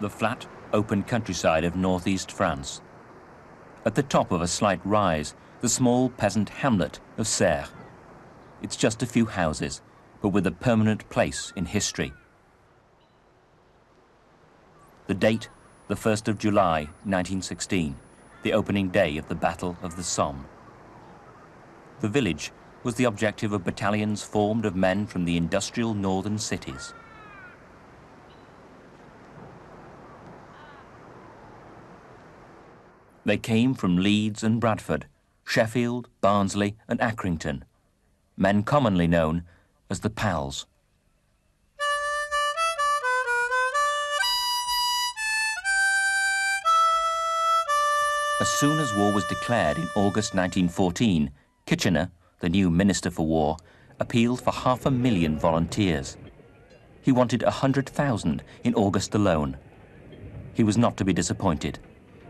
the flat, open countryside of northeast France. At the top of a slight rise, the small peasant hamlet of Serres. It's just a few houses, but with a permanent place in history. The date, the 1st of July, 1916, the opening day of the Battle of the Somme. The village was the objective of battalions formed of men from the industrial northern cities. They came from Leeds and Bradford, Sheffield, Barnsley and Accrington, men commonly known as the Pals. As soon as war was declared in August 1914, Kitchener, the new Minister for War, appealed for 500,000 volunteers. He wanted 100,000 in August alone. He was not to be disappointed.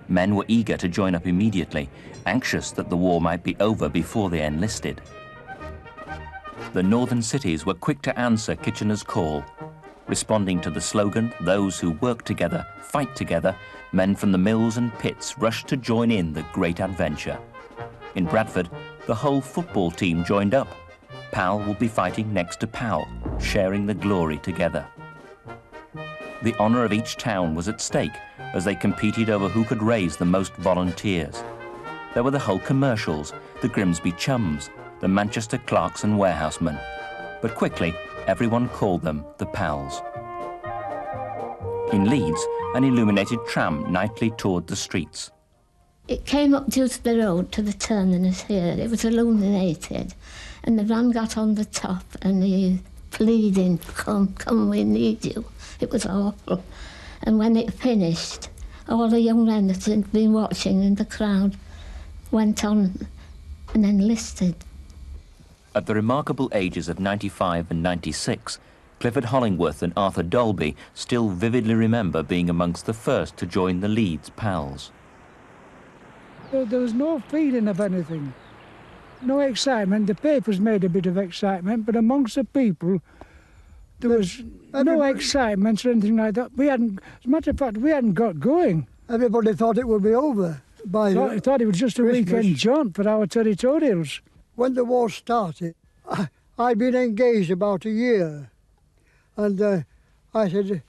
Men were eager to join up immediately, anxious that the war might be over before they enlisted. The northern cities were quick to answer Kitchener's call. Responding to the slogan, "Those who work together, fight together," men from the mills and pits rushed to join in the great adventure. In Bradford, the whole football team joined up. Pal would be fighting next to Pal, sharing the glory together. The honour of each town was at stake as they competed over who could raise the most volunteers. There were the Hull Commercials, the Grimsby Chums, the Manchester Clerks and Warehousemen. But quickly, everyone called them the Pals. In Leeds, an illuminated tram nightly toured the streets. It came up Dewsbury Road to the terminus here. It was illuminated, and the van got on the top and he pleading, "Come, we need you." It was awful. And when it finished, all the young men that had been watching in the crowd went on and enlisted. At the remarkable ages of 95 and 96, Clifford Hollingworth and Arthur Dalby still vividly remember being amongst the first to join the Leeds Pals. There was no feeling of anything, no excitement. The papers made a bit of excitement, but amongst the people, there was no excitement or anything like that. As a matter of fact, we hadn't got going. Everybody thought it would be over by thought it was just a Christmas. Weekend jaunt for our territorials. When the war started, I'd been engaged about a year. And I said,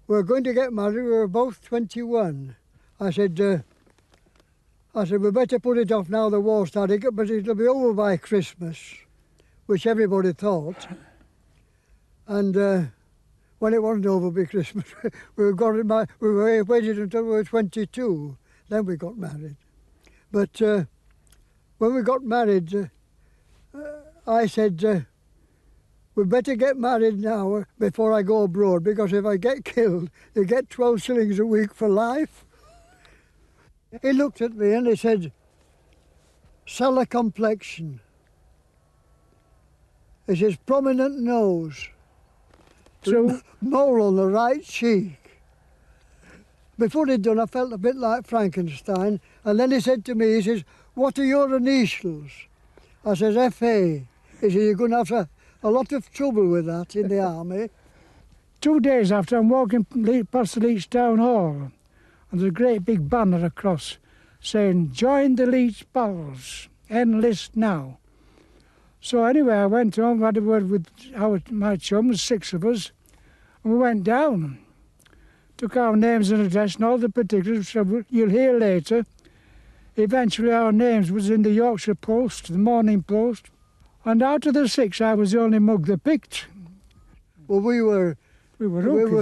"We're going to get married." We were both 21. I said, "We better put it off now the war started, but it'll be over by Christmas," which everybody thought. And when it wasn't over by Christmas, we waited until we were 22. Then we got married. But when we got married, I said, "We better get married now before I go abroad, because if I get killed, you get 12 shillings a week for life." He looked at me and he said, "Sell a complexion." He says, "Prominent nose, so mole on the right cheek." Before he'd done, I felt a bit like Frankenstein. And then he said to me, he says, "What are your initials?" I says, "F.A. He says, "You're going to have a lot of trouble with that in the army." 2 days after, I'm walking past the Leeds Town Hall, and there's a great big banner across saying, "Join the Leeds Pals, enlist now." So anyway, I went home, had a word with my chums, 6 of us, and we went down. Took our names and address and all the particulars, which you'll hear later. Eventually our names was in the Yorkshire Post, the Morning Post, and out of the 6 I was the only mug they picked. Well, we were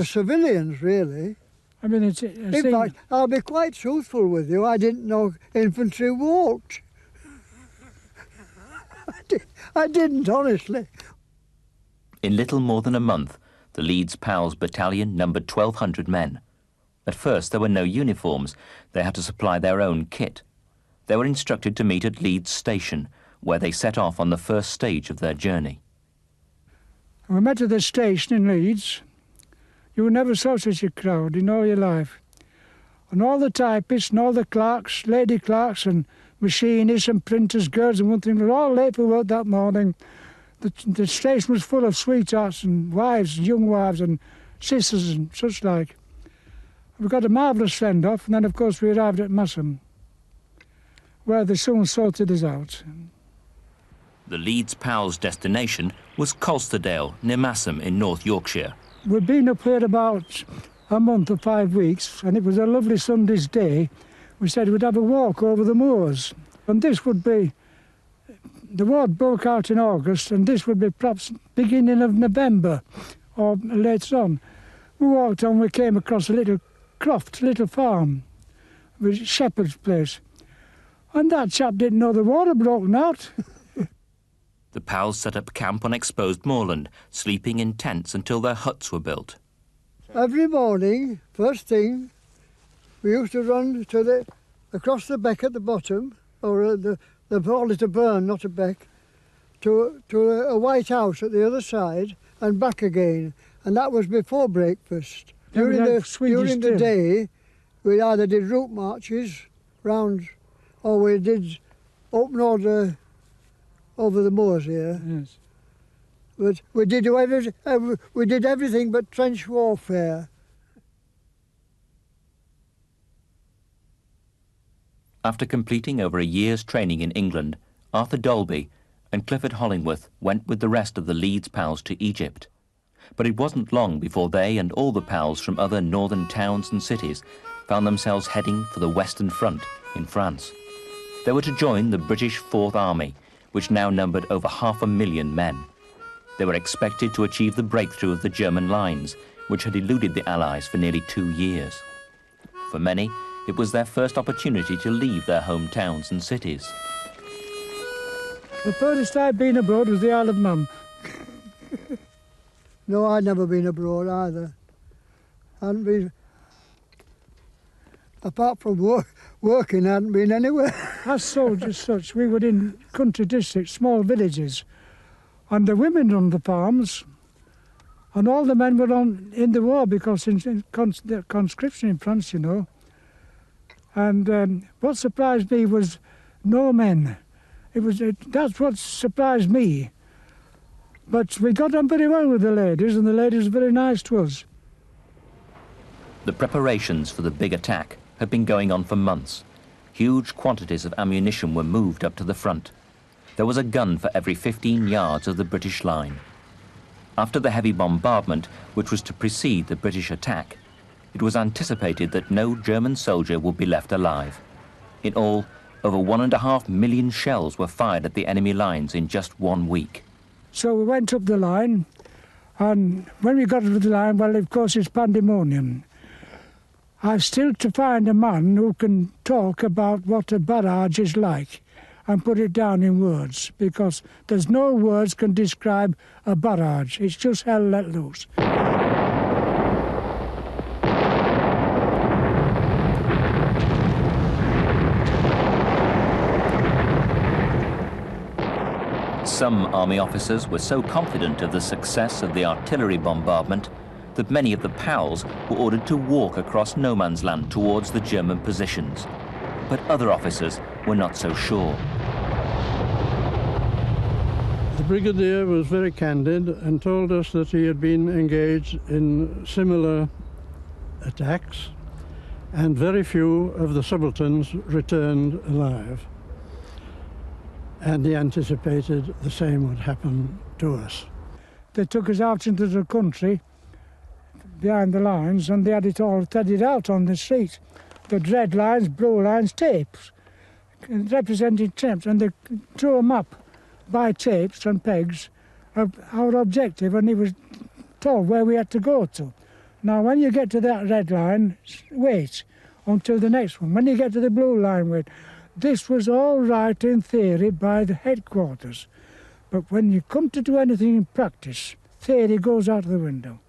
civilians, really. I mean, in fact, I'll be quite truthful with you, I didn't know infantry walked. I didn't, honestly. In little more than a month, the Leeds Pals battalion numbered 1,200 men. At first, there were no uniforms. They had to supply their own kit. They were instructed to meet at Leeds Station, where they set off on the first stage of their journey. We met at the station in Leeds. You never saw such a crowd in all your life. And all the typists and all the clerks, lady clerks and machinists and printers, girls and one thing, were all late for work that morning. The station was full of sweethearts and wives, young wives and sisters and such like. We got a marvellous send off, and then of course we arrived at Massam, where they soon sorted us out. The Leeds PAL's destination was Colsterdale, near Massam in North Yorkshire. We'd been up here about a month or 5 weeks, and it was a lovely Sunday's day. We said we'd have a walk over the moors, and this would be, the war broke out in August, and this would be perhaps beginning of November or later on. We walked on, we came across a little croft, little farm, with a shepherd's place. And that chap didn't know the war had broken out. The PALs set up camp on exposed moorland, sleeping in tents until their huts were built. Every morning, first thing, we used to run to across the beck at the bottom, or they call it a burn, not a beck, to a white house at the other side and back again. And that was before breakfast. During the day, we either did route marches round, or we did open order over the moors here. Yes. But we did everything but trench warfare. After completing over a year's training in England, Arthur Dalby and Clifford Hollingworth went with the rest of the Leeds PALs to Egypt. But it wasn't long before they and all the PALs from other northern towns and cities found themselves heading for the Western Front in France. They were to join the British Fourth Army, which now numbered over 500,000 men. They were expected to achieve the breakthrough of the German lines, which had eluded the Allies for nearly 2 years. For many, it was their first opportunity to leave their hometowns and cities. The furthest I'd been abroad was the Isle of Man. No, I'd never been abroad either. Hadn't been, apart from working, hadn't been anywhere. As soldiers such, we were in country districts, small villages, and the women on the farms, and all the men were in the war because in conscription in France, you know. And what surprised me was no men. That's what surprised me. But we got on very well with the ladies, and the ladies were very nice to us. The preparations for the big attack had been going on for months. Huge quantities of ammunition were moved up to the front. There was a gun for every 15 yards of the British line. After the heavy bombardment, which was to precede the British attack, it was anticipated that no German soldier would be left alive. In all, over 1.5 million shells were fired at the enemy lines in just 1 week. So we went up the line, and when we got up the line, well, of course, it's pandemonium. I've still to find a man who can talk about what a barrage is like and put it down in words, because there's no words can describe a barrage. It's just hell let loose. Some army officers were so confident of the success of the artillery bombardment that many of the PALs were ordered to walk across no man's land towards the German positions. But other officers were not so sure. The brigadier was very candid and told us that he had been engaged in similar attacks, and very few of the subalterns returned alive. And he anticipated the same would happen to us. They took us out into the country, behind the lines, and they had it all threaded out on the street. The red lines, blue lines, tapes, representing temps, and they drew them up by tapes and pegs of our objective, and he was told where we had to go to. Now, when you get to that red line, wait until the next one. When you get to the blue line, wait. This was all right in theory by the headquarters, but when you come to do anything in practice, theory goes out the window.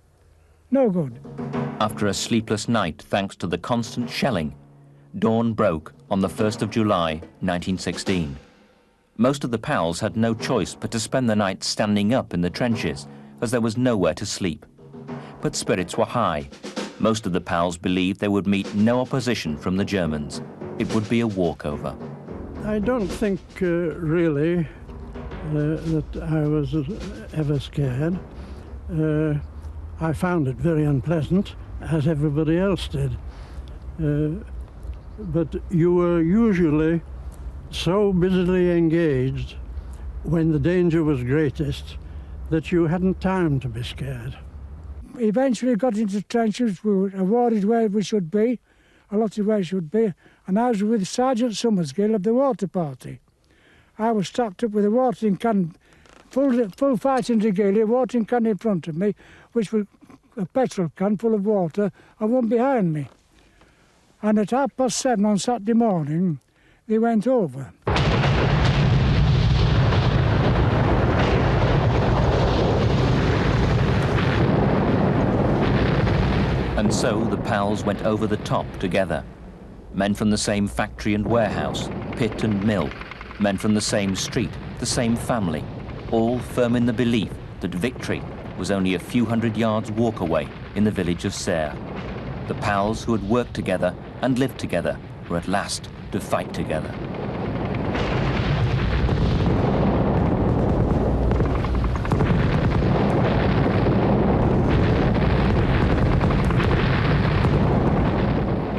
No good. After a sleepless night, thanks to the constant shelling, dawn broke on the 1st of July, 1916. Most of the PALs had no choice but to spend the night standing up in the trenches, as there was nowhere to sleep. But spirits were high. Most of the PALs believed they would meet no opposition from the Germans. It would be a walkover. I don't think really that I was ever scared. I found it very unpleasant, as everybody else did. but you were usually so busily engaged when the danger was greatest that you hadn't time to be scared. Eventually got into trenches, we were awarded where we should be, allotted where we should be, and I was with Sergeant Summersgill of the water party. I was strapped up with a watering can, full fighting regalia, watering can in front of me, which was a petrol can full of water, and one behind me. And at 7:30 on Saturday morning, they went over. And so the pals went over the top together. Men from the same factory and warehouse, pit and mill, men from the same street, the same family, all firm in the belief that victory was only a few hundred yards walk away in the village of Serres. The pals who had worked together and lived together were at last to fight together.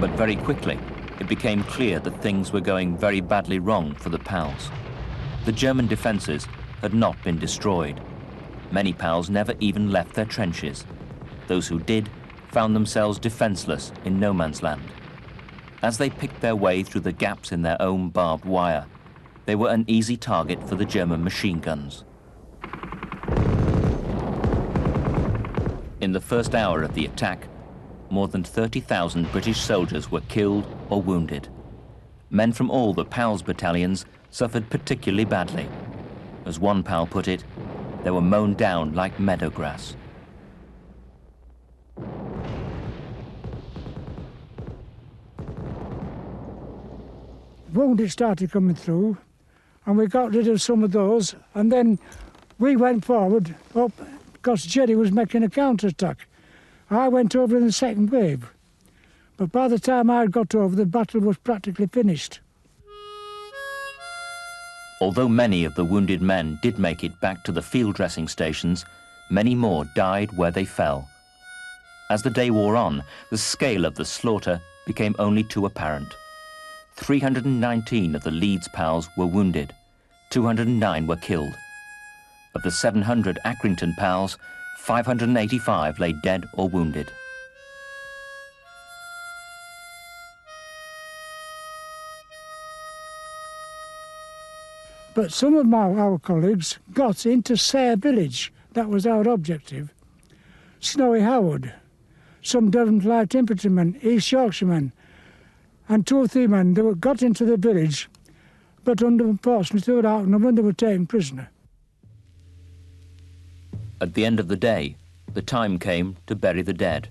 But very quickly, it became clear that things were going very badly wrong for the pals. The German defences had not been destroyed. Many pals never even left their trenches. Those who did found themselves defenceless in no man's land. As they picked their way through the gaps in their own barbed wire, they were an easy target for the German machine guns. In the first hour of the attack, more than 30,000 British soldiers were killed or wounded. Men from all the PALS battalions suffered particularly badly. As one PAL put it, they were mown down like meadow grass. Wounded started coming through, and we got rid of some of those, and then we went forward up because Jerry was making a counterattack. I went over in the second wave, but by the time I got over, the battle was practically finished. Although many of the wounded men did make it back to the field dressing stations, many more died where they fell. As the day wore on, the scale of the slaughter became only too apparent. 319 of the Leeds PALs were wounded, 209 were killed. Of the 700 Accrington PALs, 585 lay dead or wounded. But some of our colleagues got into Serres village. That was our objective. Snowy Howard, some Devon Light Infantrymen, East Yorkshiremen, and 2 or 3 men, they got into the village, but unfortunately they were outnumbered, they were taken prisoner. At the end of the day, the time came to bury the dead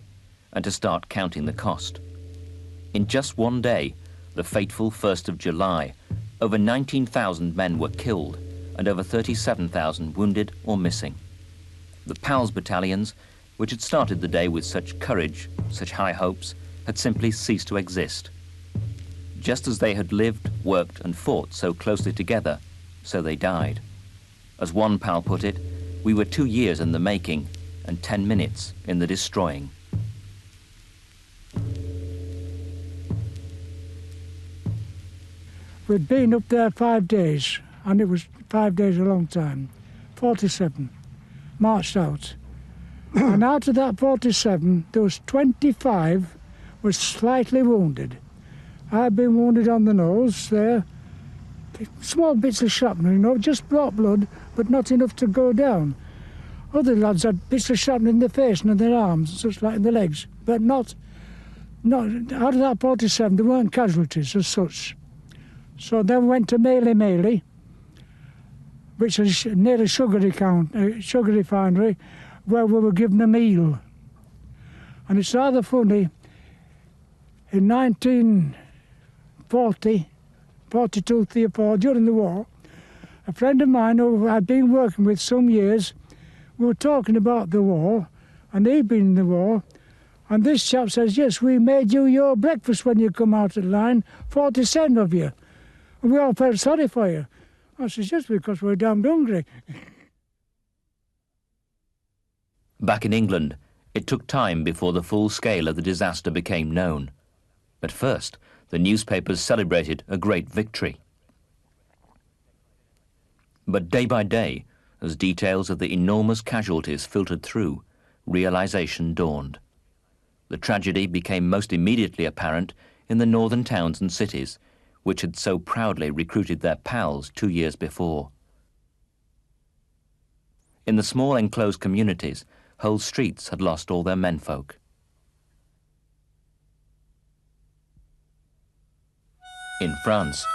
and to start counting the cost. In just one day, the fateful 1st of July, over 19,000 men were killed and over 37,000 wounded or missing. The PALS battalions, which had started the day with such courage, such high hopes, had simply ceased to exist. Just as they had lived, worked and fought so closely together, so they died. As one PAL put it, we were 2 years in the making and 10 minutes in the destroying. We'd been up there 5 days, and it was 5 days a long time. 47 marched out. And out of that 47, there was 25 were slightly wounded. I'd been wounded on the nose there. Small bits of shrapnel, you know, just brought blood, but not enough to go down. Other lads had bits of shrapnel in their face and in their arms, such like in the legs, but not out of that 47, there weren't casualties as such. So then we went to Mailey, which is near a sugar refinery, where we were given a meal. And it's rather funny, in 1940, 42, 34, during the war, a friend of mine who I'd been working with some years, we were talking about the war, and he'd been in the war, and this chap says, yes, we made you your breakfast when you come out of the line, 47 of you. And we all felt sorry for you. I says, just because we're damned hungry. Back in England, it took time before the full scale of the disaster became known. But first, the newspapers celebrated a great victory. But day by day, as details of the enormous casualties filtered through, realization dawned. The tragedy became most immediately apparent in the northern towns and cities, which had so proudly recruited their pals 2 years before. In the small enclosed communities, whole streets had lost all their menfolk. In France,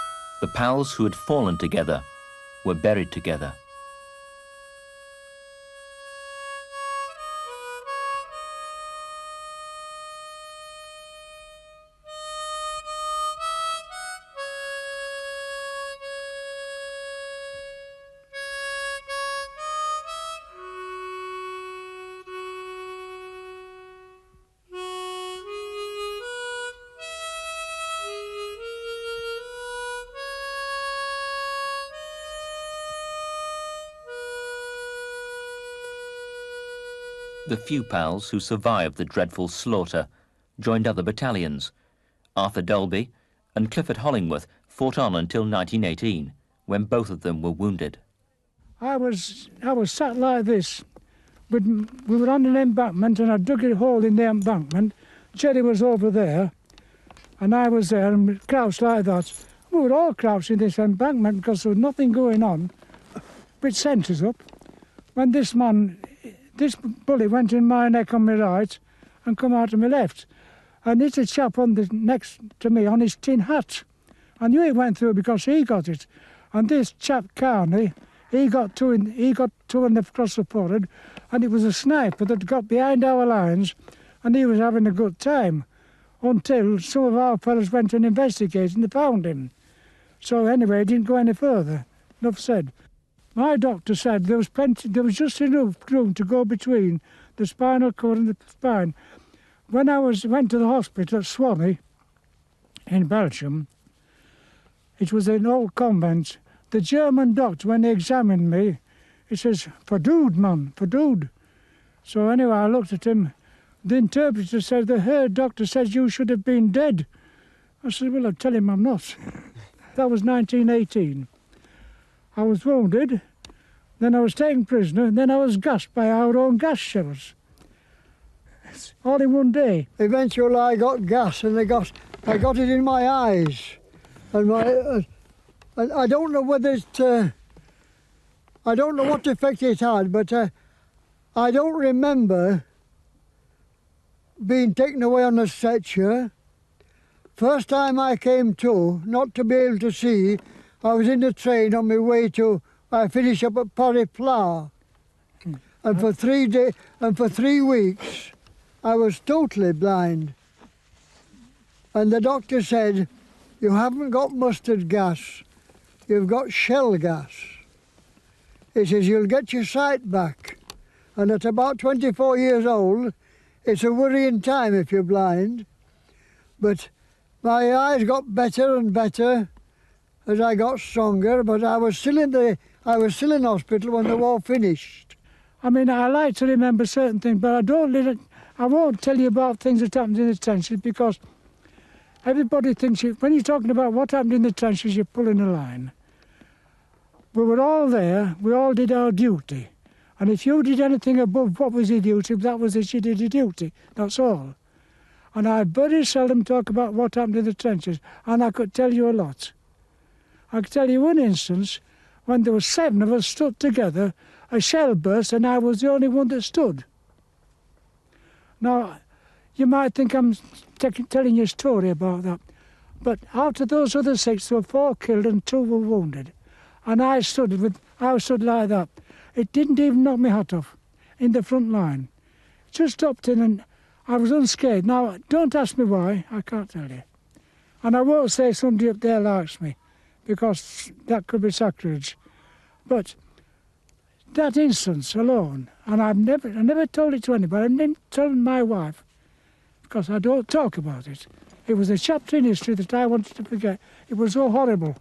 the pals who had fallen together were buried together. The few pals who survived the dreadful slaughter joined other battalions. Arthur Dalby and Clifford Hollingworth fought on until 1918, when both of them were wounded. I was sat like this. We were on an embankment and I dug a hole in the embankment. Jerry was over there and I was there and we crouched like that. We were all crouched in this embankment because there was nothing going on, which sent us up. When this bullet went in my neck on my right and come out of my left. And hit a chap on the next to me on his tin hat. I knew it went through because he got it. And this chap Carney, he got two across the forehead, and it was a sniper that got behind our lines, and he was having a good time until some of our fellows went and investigated and they found him. So anyway, it didn't go any further. Enough said. My doctor said there was just enough room to go between the spinal cord and the spine. When I went to the hospital at Swanee in Belgium, it was an old convent. The German doctor, when he examined me, he says, "Verdood, man, verdood." So anyway, I looked at him. The interpreter said, "The doctor says you should have been dead." I said, "Well, I'll tell him I'm not." That was 1918. I was wounded, then I was taken prisoner, and then I was gassed by our own gas shells. All in one day. Eventually I got gas and I got it in my eyes. And I don't know whether I don't know what effect it had, but I don't remember being taken away on a stretcher. First time I came to, not to be able to see, I was in the train on my way to, I finished up at Porripla. And for 3 weeks, I was totally blind. And the doctor said, "You haven't got mustard gas, you've got shell gas." He says, "You'll get your sight back." And at about 24 years old, it's a worrying time if you're blind. But my eyes got better and better as I got stronger, but I was still in hospital when the war finished. I mean, I like to remember certain things, but I won't tell you about things that happened in the trenches because everybody thinks when you're talking about what happened in the trenches, you're pulling a line. We were all there, we all did our duty. And if you did anything above what was your duty, that was that you did your duty, that's all. And I very seldom talk about what happened in the trenches, and I could tell you a lot. I could tell you one instance when there were 7 of us stood together, a shell burst and I was the only one that stood. Now, you might think I'm telling you a story about that, but out of those other 6, there were 4 killed and 2 were wounded. And I stood like that. It didn't even knock my hat off in the front line. Just stopped in and I was unscathed. Now, don't ask me why, I can't tell you. And I won't say somebody up there likes me, because that could be sacrilege. But that instance alone, and I never told it to anybody, I didn't tell my wife, because I don't talk about it. It was a chapter in history that I wanted to forget. It was so horrible,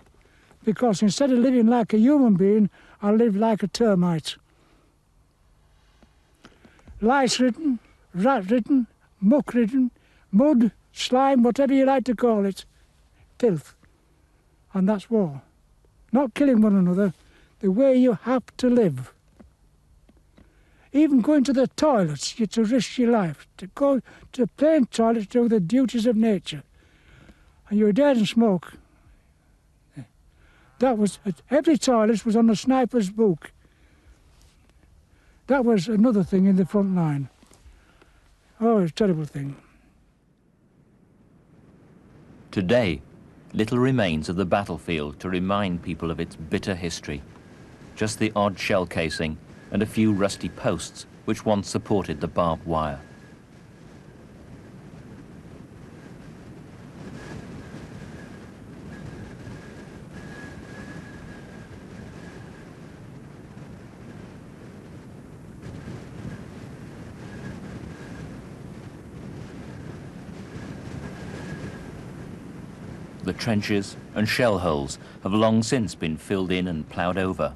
because instead of living like a human being, I lived like a termite. Lice-ridden, rat-ridden, muck-ridden, Mud, slime, whatever you like to call it. Filth. And that's war. Not killing one another, the way you have to live. Even going to the toilets, you to risk your life. To go to the plain toilet to do the duties of nature. And you were dead and smoke. That was, every toilet was on a sniper's book. That was another thing in the front line. Oh, it's a terrible thing. Today, little remains of the battlefield to remind people of its bitter history. Just the odd shell casing and a few rusty posts which once supported the barbed wire. The trenches and shell holes have long since been filled in and ploughed over,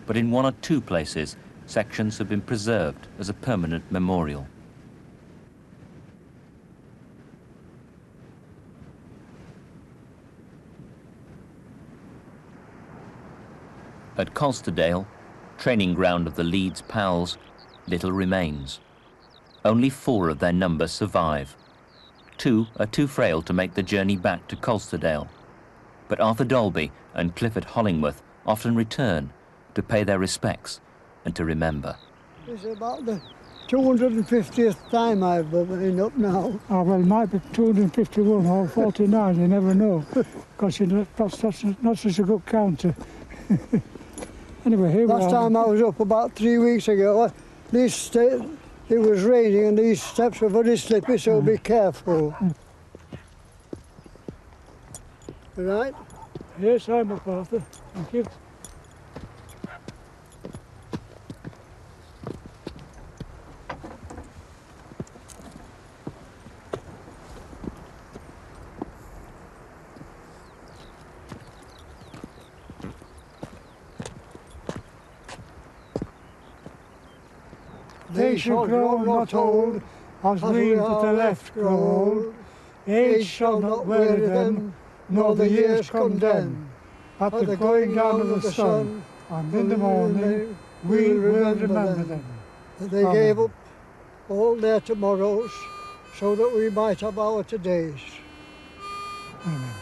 but in one or two places, sections have been preserved as a permanent memorial. At Colsterdale, training ground of the Leeds Pals, little remains. Only 4 of their number survive. 2 are too frail to make the journey back to Colsterdale, but Arthur Dalby and Clifford Hollingworth often return to pay their respects and to remember. It's about the 250th time I've been up now. Oh, well, it might be 251 or 49, you never know, because that's not such a good counter. Anyway, here we are. Last time I was up about 3 weeks ago, it was raining and these steps were very slippy, so be careful. Right? Yes, I'm up, Arthur. Thank you. They shall grow not old, as we to the left grow old. Age shall not weary them, nor the years condemn. At the going down of the sun, and in the morning, we will remember them. They gave up all their tomorrows, so that we might have our todays. Amen.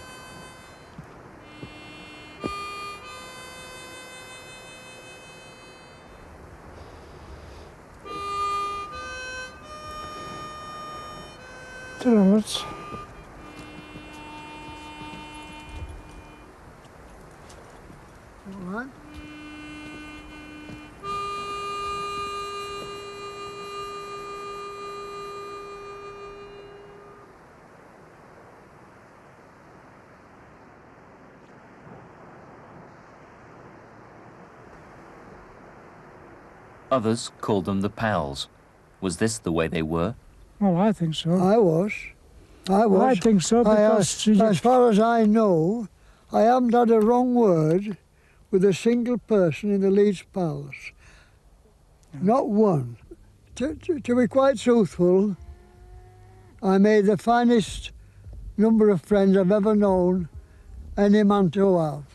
Let's All right. Others called them the Pals. Was this the way they were? Oh, I think so. I was. I think so, because... as far as I know, I haven't had a wrong word with a single person in the Leeds Pals. Not one. To be quite truthful, I made the finest number of friends I've ever known any man to have.